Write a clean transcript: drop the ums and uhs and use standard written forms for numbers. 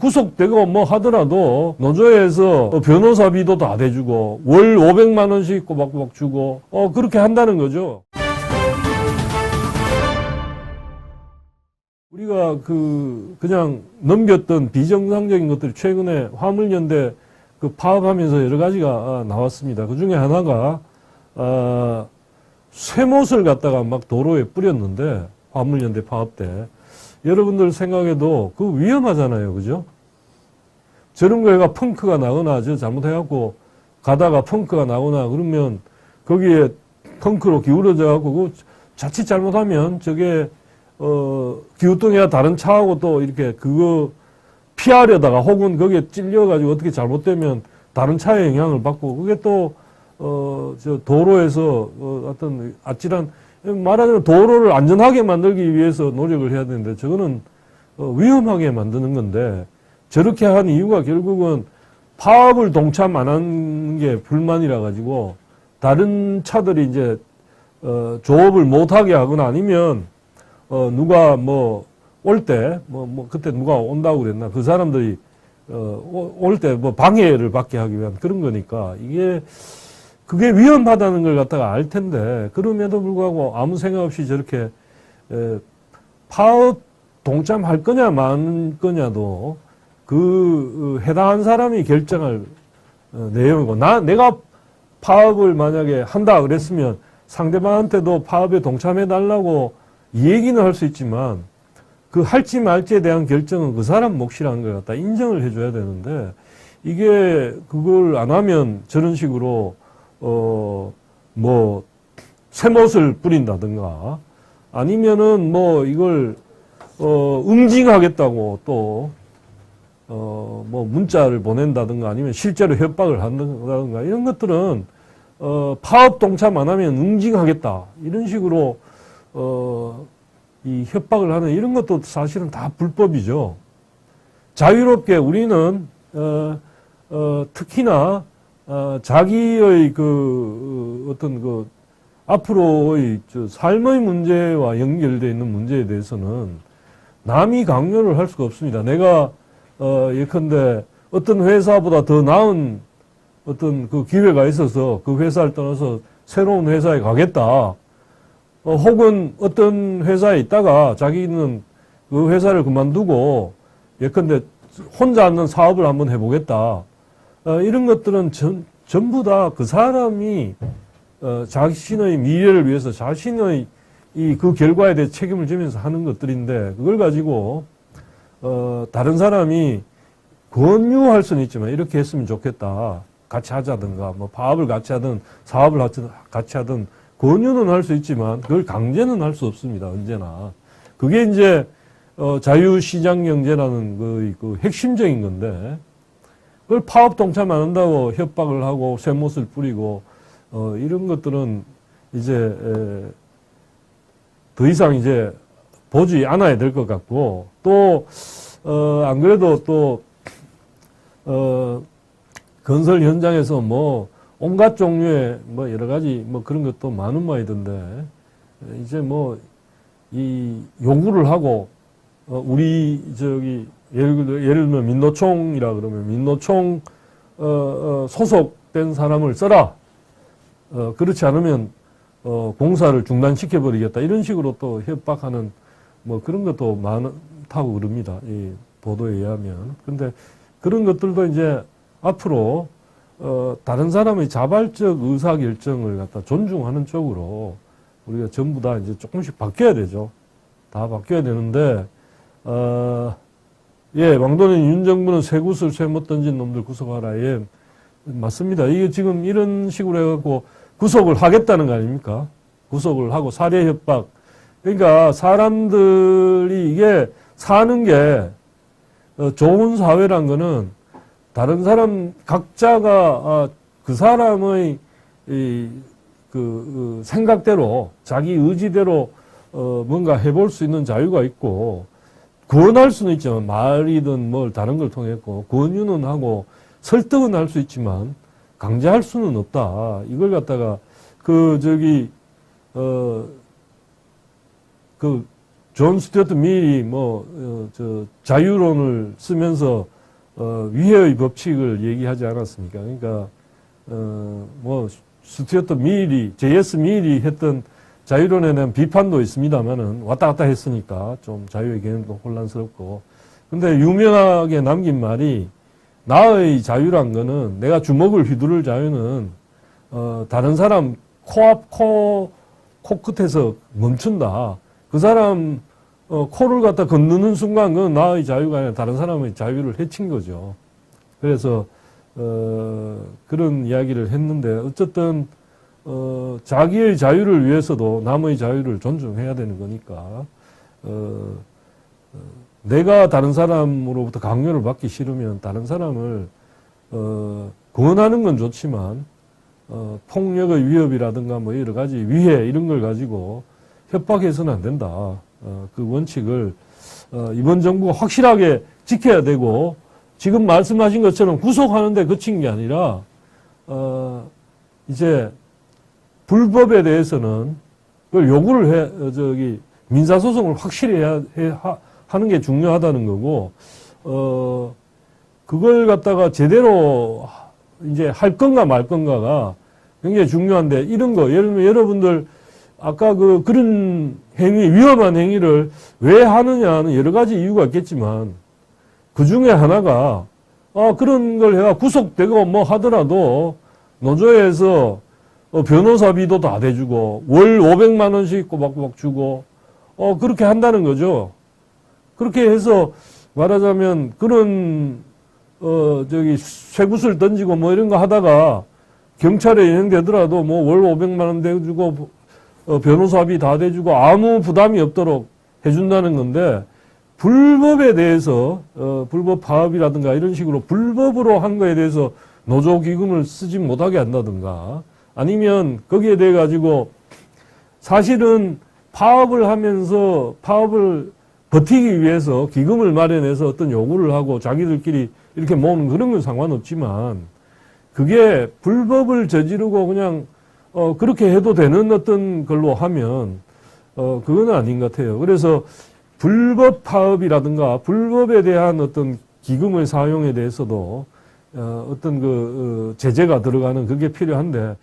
구속되고 뭐 하더라도 노조에서 변호사비도 다 대주고 월 500만 원씩 꼬박꼬박 주고 그렇게 한다는 거죠. 우리가 그냥 넘겼던 비정상적인 것들이 최근에 화물연대 파업하면서 여러 가지가 나왔습니다. 그 중에 하나가 쇠못을 갖다가 막 도로에 뿌렸는데 화물연대 파업 때 여러분들 생각해도 위험하잖아요, 그죠? 저런 거가 펑크가 나거나 저 잘못해갖고 가다가 펑크가 나거나 그러면 거기에 펑크로 기울어져 갖고 자칫 잘못하면 저게 기우뚱이나 다른 차하고 또 이렇게 그거 피하려다가 혹은 거기에 찔려가지고 어떻게 잘못되면 다른 차에 영향을 받고 그게 또 저 도로에서 어떤 아찔한 말하자면 도로를 안전하게 만들기 위해서 노력을 해야 되는데 저거는 위험하게 만드는 건데 저렇게 한 이유가 결국은 파업을 동참 안 한 게 불만이라 가지고 다른 차들이 이제 조업을 못하게 하거나 아니면 누가 뭐 올 때 그때 누가 온다고 그랬나 그 사람들이 올 때 뭐 방해를 받게 하기 위한 그런 거니까 그게 위험하다는 걸 갖다가 알 텐데 그럼에도 불구하고 아무 생각 없이 저렇게 파업 동참할 거냐 만 거냐도 해당한 사람이 결정할 내용이고 내가 파업을 만약에 한다 그랬으면 상대방한테도 파업에 동참해 달라고 이 얘기는 할 수 있지만 할지 말지에 대한 결정은 그 사람 몫이라는 걸 갖다 인정을 해줘야 되는데 이게 그걸 안 하면 저런 식으로 쇠못을 뿌린다든가 아니면은 이걸 응징하겠다고 또 문자를 보낸다든가 아니면 실제로 협박을 한다든가 이런 것들은 파업 동참 안 하면 응징하겠다 이런 식으로 이 협박을 하는 이런 것도 사실은 다 불법이죠. 자유롭게 우리는 특히나 자기의 어떤 앞으로의 삶의 문제와 연결되어 있는 문제에 대해서는 남이 강요를 할 수가 없습니다. 내가 예컨대 어떤 회사보다 더 나은 어떤 기회가 있어서 그 회사를 떠나서 새로운 회사에 가겠다. 혹은 어떤 회사에 있다가 자기는 그 회사를 그만두고 예컨대 혼자 하는 사업을 한번 해보겠다. 이런 것들은 전부 다 그 사람이 자신의 미래를 위해서 자신의 그 결과에 대해 책임을 지면서 하는 것들인데 그걸 가지고 다른 사람이 권유할 수는 있지만 이렇게 했으면 좋겠다. 같이 하자든가 파업을 같이 하든 사업을 같이 하든 권유는 할 수 있지만 그걸 강제는 할 수 없습니다. 언제나. 그게 이제 자유시장 경제라는 그 핵심적인 건데 그걸 파업 동참 안 한다고 협박을 하고 쇠못을 뿌리고 이런 것들은 이제 더 이상 이제 보지 않아야 될 것 같고 또 안 그래도 또 건설 현장에서 온갖 종류의 여러 가지 그런 것도 많은 모양이던데 이제 이 요구를 하고 우리 예를 들면 민노총이라 그러면 민노총 소속된 사람을 써라. 그렇지 않으면 공사를 중단시켜 버리겠다. 이런 식으로 또 협박하는 그런 것도 많다고 그럽니다. 이 보도에 의하면. 근데 그런 것들도 이제 앞으로 다른 사람의 자발적 의사결정을 갖다 존중하는 쪽으로 우리가 전부 다 이제 조금씩 바뀌어야 되죠. 다 바뀌어야 되는데, 왕도는 윤 정부는 쇠굿을 쇠못 던진 놈들 구속하라. 예, 맞습니다. 이게 지금 이런 식으로 해갖고 구속을 하겠다는 거 아닙니까? 구속을 하고 살해 협박. 그러니까 사람들이 이게 사는 게 좋은 사회란 거는 다른 사람 각자가 그 사람의 생각대로 자기 의지대로 뭔가 해볼 수 있는 자유가 있고 권할 수는 있지만 말이든 다른 걸 통했고 권유는 하고 설득은 할 수 있지만 강제할 수는 없다. 이걸 갖다가 존 스튜어트 밀이 자유론을 쓰면서 위해의 법칙을 얘기하지 않았습니까? 그러니까 스튜어트 밀이 J.S. 밀이 했던 자유론에 대한 비판도 있습니다만은 왔다 갔다 했으니까 좀 자유의 개념도 혼란스럽고. 근데 유명하게 남긴 말이 나의 자유란 거는 내가 주먹을 휘두를 자유는 다른 사람 코끝에서 멈춘다. 그 사람 코를 갖다 건드는 순간 그건 나의 자유가 아니라 다른 사람의 자유를 해친 거죠. 그래서 그런 이야기를 했는데 어쨌든 자기의 자유를 위해서도 남의 자유를 존중해야 되는 거니까 내가 다른 사람으로부터 강요를 받기 싫으면 다른 사람을 권하는 건 좋지만 폭력의 위협이라든가 뭐 여러 가지 위해 이런 걸 가지고 협박해서는 안 된다. 그 원칙을 이번 정부가 확실하게 지켜야 되고 지금 말씀하신 것처럼 구속하는데 그친 게 아니라 이제 불법에 대해서는 그걸 요구를 민사소송을 확실히 하는 게 중요하다는 거고 그걸 갖다가 제대로 이제 할 건가 말 건가가 굉장히 중요한데 이런 거 예를 들면 여러분들 아까 그런 행위 위험한 행위를 왜 하느냐는 여러 가지 이유가 있겠지만 그 중에 하나가 그런 걸 해가 구속되고 뭐 하더라도 노조에서 변호사비도 다 대주고 월 500만 원씩 꼬박꼬박 주고 그렇게 한다는 거죠. 그렇게 해서 말하자면 그런 쇠구슬 던지고 뭐 이런 거 하다가 경찰에 연행되더라도 뭐 월 500만 원 대주고 변호사비 다 대주고 아무 부담이 없도록 해준다는 건데 불법에 대해서 불법 파업이라든가 이런 식으로 불법으로 한 거에 대해서 노조 기금을 쓰지 못하게 한다든가 아니면 거기에 대해 가지고 사실은 파업을 하면서 파업을 버티기 위해서 기금을 마련해서 어떤 요구를 하고 자기들끼리 이렇게 모으는 그런 건 상관없지만 그게 불법을 저지르고 그냥 그렇게 해도 되는 어떤 걸로 하면 그건 아닌 것 같아요. 그래서 불법 파업이라든가 불법에 대한 어떤 기금의 사용에 대해서도 어떤 제재가 들어가는 그게 필요한데